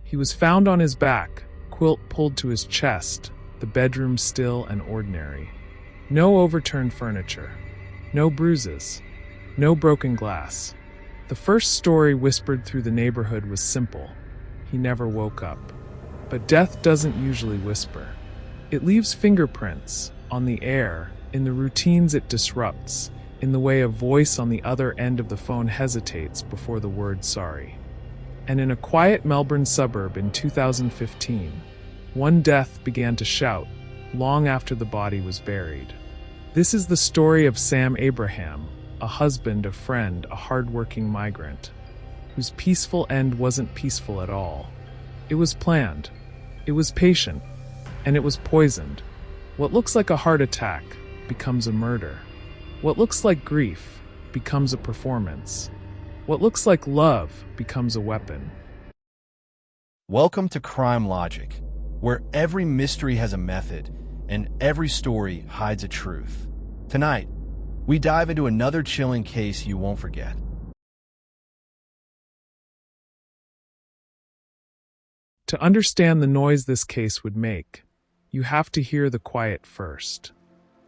He was found on his back, quilt pulled to his chest, the bedroom still and ordinary. No overturned furniture, no bruises, no broken glass. The first story whispered through the neighborhood was simple. He never woke up. But death doesn't usually whisper. It leaves fingerprints on the air, in the routines it disrupts, in the way a voice on the other end of the phone hesitates before the word sorry. And in a quiet Melbourne suburb in 2015, one death began to shout long after the body was buried. This is the story of Sam Abraham, a husband, a friend, a hard-working migrant, whose peaceful end wasn't peaceful at all. It was planned, it was patient, and it was poisoned. What looks like a heart attack becomes a murder. What looks like grief becomes a performance. What looks like love becomes a weapon. Welcome to Crime Logic, where every mystery has a method and every story hides a truth. Tonight, we dive into another chilling case you won't forget. To understand the noise this case would make, you have to hear the quiet first.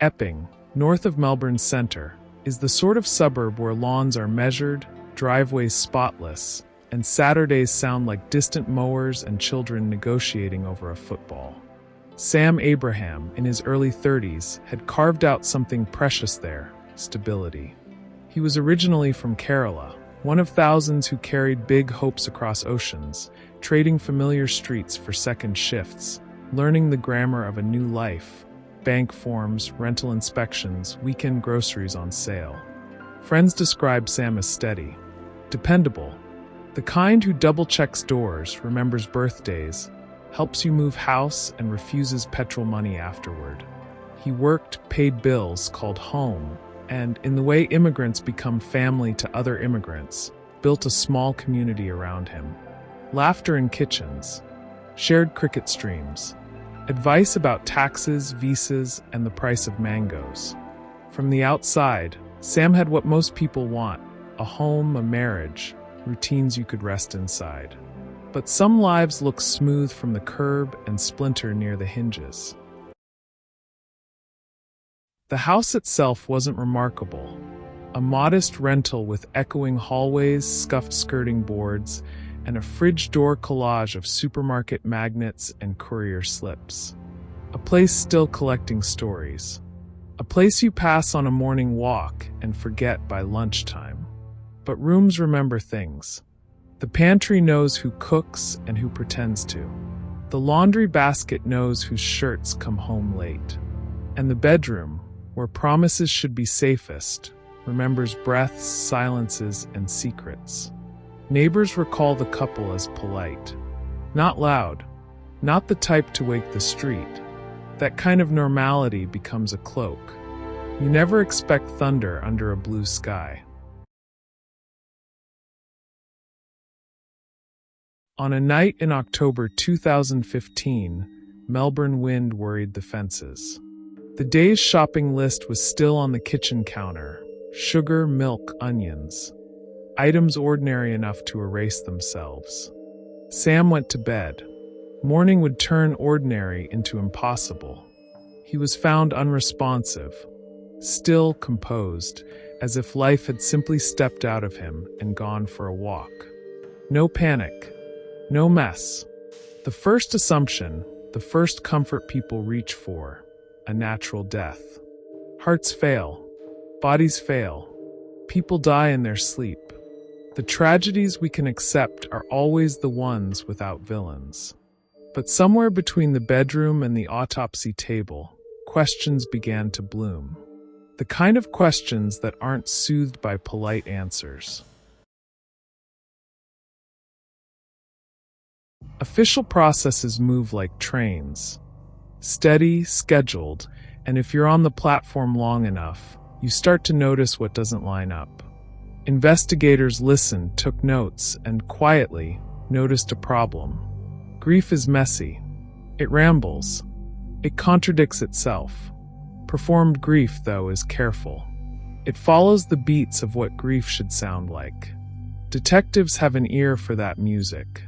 Epping, north of Melbourne's centre, is the sort of suburb where lawns are measured, driveways spotless, and Saturdays sound like distant mowers and children negotiating over a football. Sam Abraham, in his early 30s, had carved out something precious there: stability. He was originally from Kerala, one of thousands who carried big hopes across oceans, trading familiar streets for second shifts, learning the grammar of a new life: bank forms, rental inspections, weekend groceries on sale. Friends describe Sam as steady, dependable, the kind who double-checks doors, remembers birthdays, helps you move house, and refuses petrol money afterward. He worked, paid bills, called home, and, in the way immigrants become family to other immigrants, built a small community around him. Laughter in kitchens, shared cricket streams, advice about taxes, visas, and the price of mangoes. From the outside, Sam had what most people want: a home, a marriage, routines you could rest inside. But some lives look smooth from the curb and splinter near the hinges. The house itself wasn't remarkable. A modest rental with echoing hallways, scuffed skirting boards, and a fridge door collage of supermarket magnets and courier slips. A place still collecting stories. A place you pass on a morning walk and forget by lunchtime. But rooms remember things. The pantry knows who cooks and who pretends to. The laundry basket knows whose shirts come home late. And the bedroom, where promises should be safest, remembers breaths, silences, and secrets. Neighbors recall the couple as polite. Not loud, not the type to wake the street. That kind of normality becomes a cloak. You never expect thunder under a blue sky. On a night in October 2015, Melbourne wind worried the fences. The day's shopping list was still on the kitchen counter: sugar, milk, onions. Items ordinary enough to erase themselves. Sam went to bed. Morning would turn ordinary into impossible. He was found unresponsive, still, composed, as if life had simply stepped out of him and gone for a walk. No panic. No mess. The first assumption, the first comfort people reach for: a natural death. Hearts fail. Bodies fail. People die in their sleep. The tragedies we can accept are always the ones without villains. But somewhere between the bedroom and the autopsy table, questions began to bloom. The kind of questions that aren't soothed by polite answers. Official processes move like trains. Steady, scheduled, and if you're on the platform long enough, you start to notice what doesn't line up. Investigators listened, took notes, and quietly noticed a problem. Grief is messy. It rambles. It contradicts itself. Performed grief, though, is careful. It follows the beats of what grief should sound like. Detectives have an ear for that music.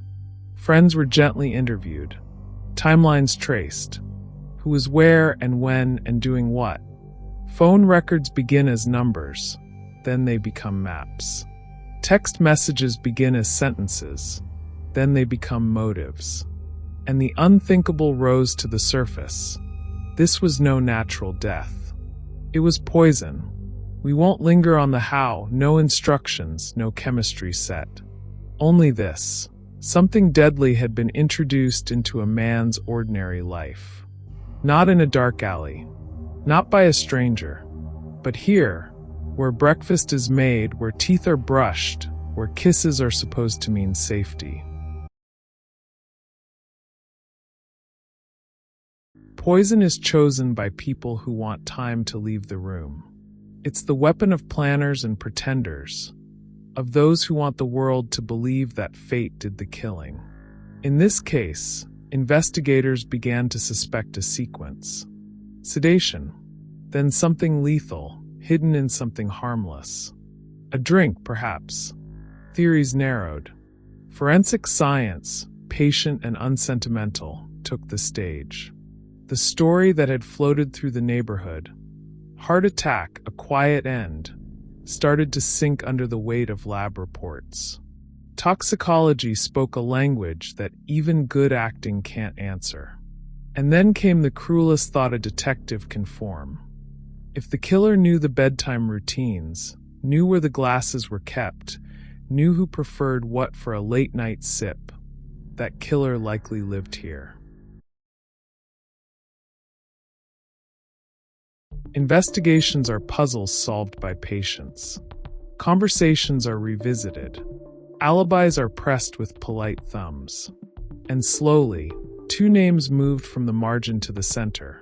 Friends were gently interviewed. Timelines traced. Who was where and when and doing what. Phone records begin as numbers, then they become maps. Text messages begin as sentences, then they become motives. And the unthinkable rose to the surface. This was no natural death. It was poison. We won't linger on the how, no instructions, no chemistry set. Only this. Something deadly had been introduced into a man's ordinary life. Not in a dark alley, not by a stranger, but here, where breakfast is made, where teeth are brushed, where kisses are supposed to mean safety. Poison is chosen by people who want time to leave the room. It's the weapon of planners and pretenders, of those who want the world to believe that fate did the killing. In this case, investigators began to suspect a sequence. Sedation, then something lethal, hidden in something harmless. A drink, perhaps. Theories narrowed. Forensic science, patient and unsentimental, took the stage. The story that had floated through the neighborhood, heart attack, a quiet end, started to sink under the weight of lab reports. Toxicology spoke a language that even good acting can't answer. And then came the cruelest thought a detective can form. If the killer knew the bedtime routines, knew where the glasses were kept, knew who preferred what for a late-night sip, that killer likely lived here. Investigations are puzzles solved by patience. Conversations are revisited. Alibis are pressed with polite thumbs. And slowly, two names moved from the margin to the center.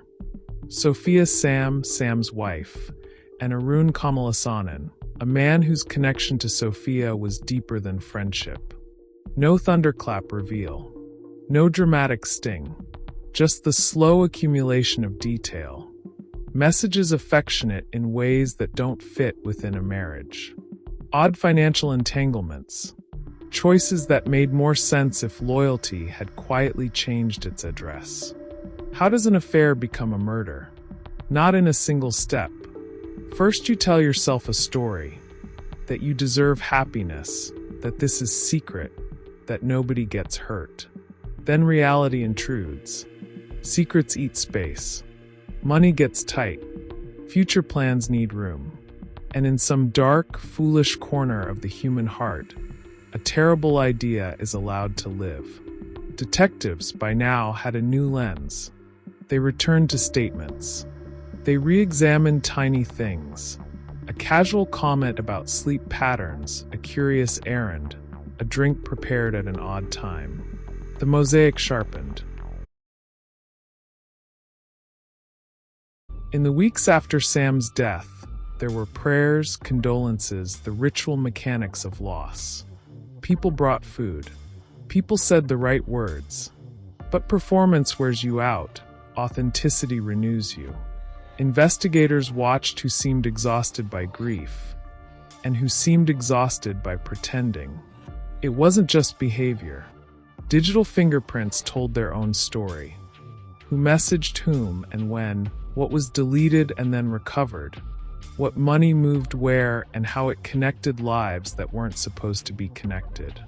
Sofia Sam's wife, and Arun Kamalasanan, a man whose connection to Sofia was deeper than friendship. No thunderclap reveal. No dramatic sting. Just the slow accumulation of detail. Messages affectionate in ways that don't fit within a marriage. Odd financial entanglements. Choices that made more sense if loyalty had quietly changed its address. How does an affair become a murder? Not in a single step. First you tell yourself a story, that you deserve happiness, that this is secret, that nobody gets hurt. Then reality intrudes. Secrets eat space. Money gets tight. Future plans need room. And in some dark, foolish corner of the human heart, a terrible idea is allowed to live. Detectives, by now, had a new lens. They returned to statements. They re-examined tiny things. A casual comment about sleep patterns, a curious errand, a drink prepared at an odd time. The mosaic sharpened. In the weeks after Sam's death, there were prayers, condolences, the ritual mechanics of loss. People brought food. People said the right words. But performance wears you out. Authenticity renews you. Investigators watched who seemed exhausted by grief, and who seemed exhausted by pretending. It wasn't just behavior. Digital fingerprints told their own story. Who messaged whom and when, what was deleted and then recovered, what money moved where, and how it connected lives that weren't supposed to be connected.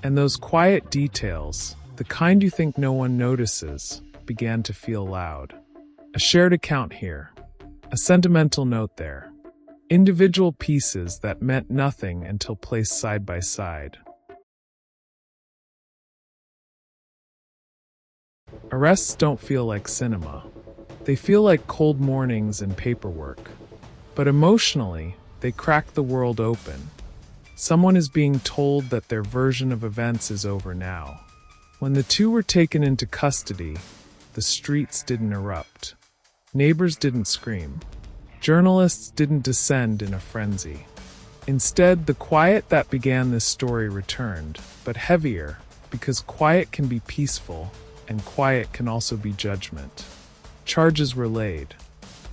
And those quiet details, the kind you think no one notices, began to feel loud. A shared account here, a sentimental note there, individual pieces that meant nothing until placed side by side. Arrests don't feel like cinema. They feel like cold mornings and paperwork. But emotionally, they crack the world open. Someone is being told that their version of events is over now. When the two were taken into custody, the streets didn't erupt. Neighbors didn't scream. Journalists didn't descend in a frenzy. Instead, the quiet that began this story returned, but heavier, because quiet can be peaceful, and quiet can also be judgment. Charges were laid.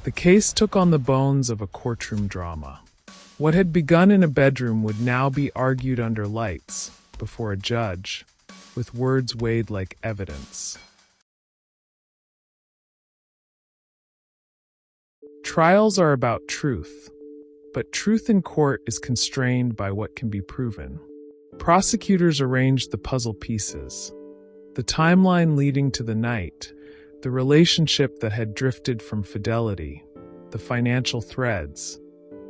The case took on the bones of a courtroom drama. What had begun in a bedroom would now be argued under lights, before a judge. with words weighed like evidence. Trials are about truth, but truth in court is constrained by what can be proven. Prosecutors arranged the puzzle pieces, the timeline leading to the night, the relationship that had drifted from fidelity, the financial threads,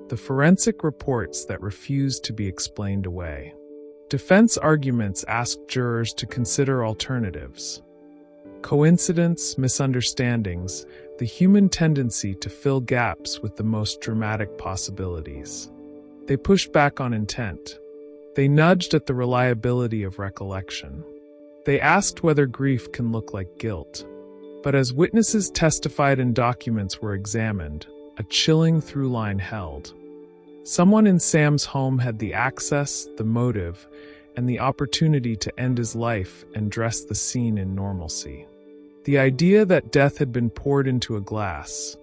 the forensic reports that refused to be explained away. Defense arguments asked jurors to consider alternatives. Coincidence, misunderstandings, the human tendency to fill gaps with the most dramatic possibilities. They pushed back on intent. They nudged at the reliability of recollection. They asked whether grief can look like guilt. But as witnesses testified and documents were examined, a chilling through line held. Someone in Sam's home had the access, the motive, and the opportunity to end his life and dress the scene in normalcy. The idea that death had been poured into a glass,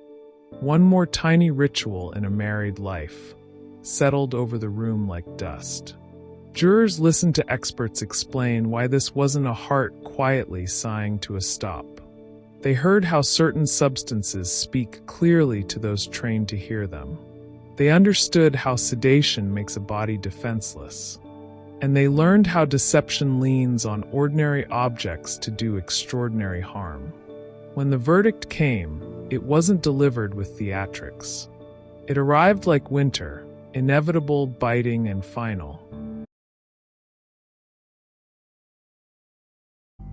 one more tiny ritual in a married life, settled over the room like dust. Jurors listened to experts explain why this wasn't a heart quietly sighing to a stop. They heard how certain substances speak clearly to those trained to hear them. They understood how sedation makes a body defenseless. And they learned how deception leans on ordinary objects to do extraordinary harm. When the verdict came, it wasn't delivered with theatrics. It arrived like winter, inevitable, biting, and final.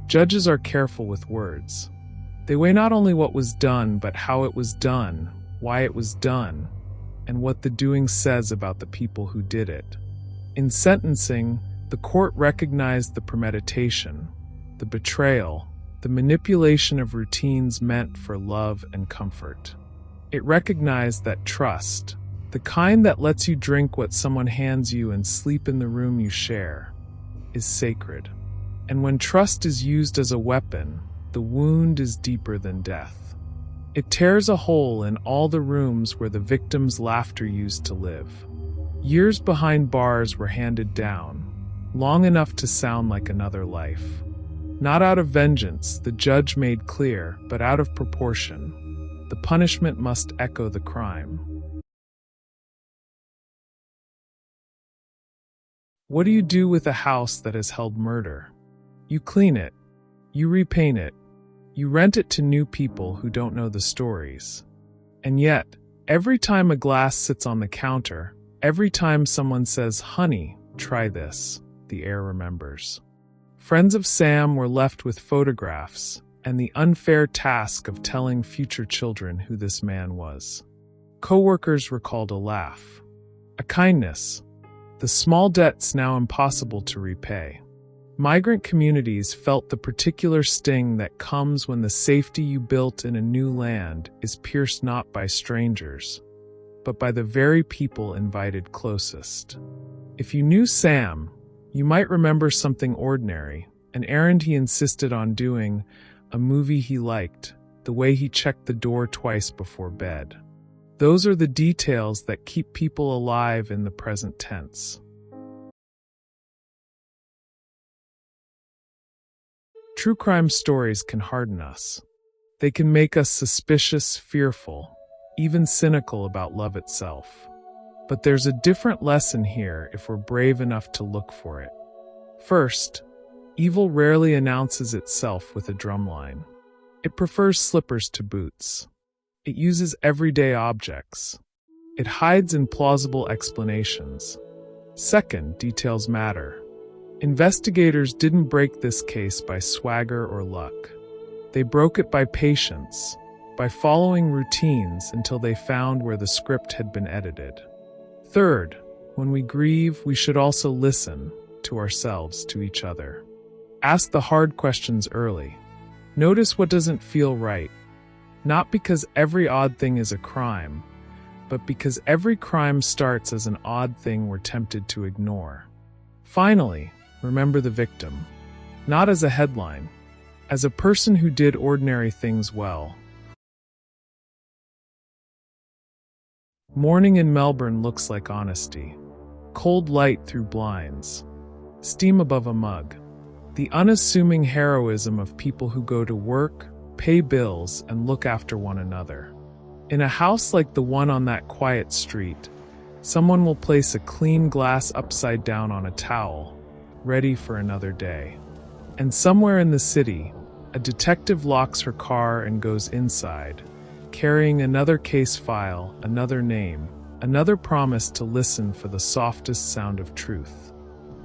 Judges are careful with words. They weigh not only what was done, but how it was done, why it was done, and what the doing says about the people who did it. In sentencing, the court recognized the premeditation, the betrayal, the manipulation of routines meant for love and comfort. It recognized that trust, the kind that lets you drink what someone hands you and sleep in the room you share, is sacred. And when trust is used as a weapon, the wound is deeper than death. It tears a hole in all the rooms where the victim's laughter used to live. Years behind bars were handed down, long enough to sound like another life. Not out of vengeance, the judge made clear, but out of proportion. The punishment must echo the crime. What do you do with a house that has held murder? You clean it. You repaint it. You rent it to new people who don't know the stories. And yet, every time a glass sits on the counter, every time someone says, "Honey, try this," the air remembers. Friends of Sam were left with photographs and the unfair task of telling future children who this man was. Coworkers recalled a laugh, a kindness, the small debts now impossible to repay. Migrant communities felt the particular sting that comes when the safety you built in a new land is pierced not by strangers, but by the very people invited closest. If you knew Sam, you might remember something ordinary, an errand he insisted on doing, a movie he liked, the way he checked the door twice before bed. Those are the details that keep people alive in the present tense. True crime stories can harden us. They can make us suspicious, fearful, even cynical about love itself. But there's a different lesson here if we're brave enough to look for it. First, evil rarely announces itself with a drumline. It prefers slippers to boots. It uses everyday objects. It hides in plausible explanations. Second, details matter. Investigators didn't break this case by swagger or luck. They broke it by patience, by following routines until they found where the script had been edited. Third, when we grieve, we should also listen to ourselves, to each other. Ask the hard questions early. Notice what doesn't feel right, not because every odd thing is a crime, but because every crime starts as an odd thing we're tempted to ignore. Finally, remember the victim, not as a headline, as a person who did ordinary things well. Morning in Melbourne looks like honesty. Cold light through blinds. Steam above a mug. The unassuming heroism of people who go to work, pay bills, and look after one another. In a house like the one on that quiet street, someone will place a clean glass upside down on a towel, ready for another day. And somewhere in the city, a detective locks her car and goes inside, carrying another case file, another name, another promise to listen for the softest sound of truth.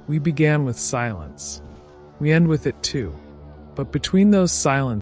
We began with silence. We end with it too. But between those silences,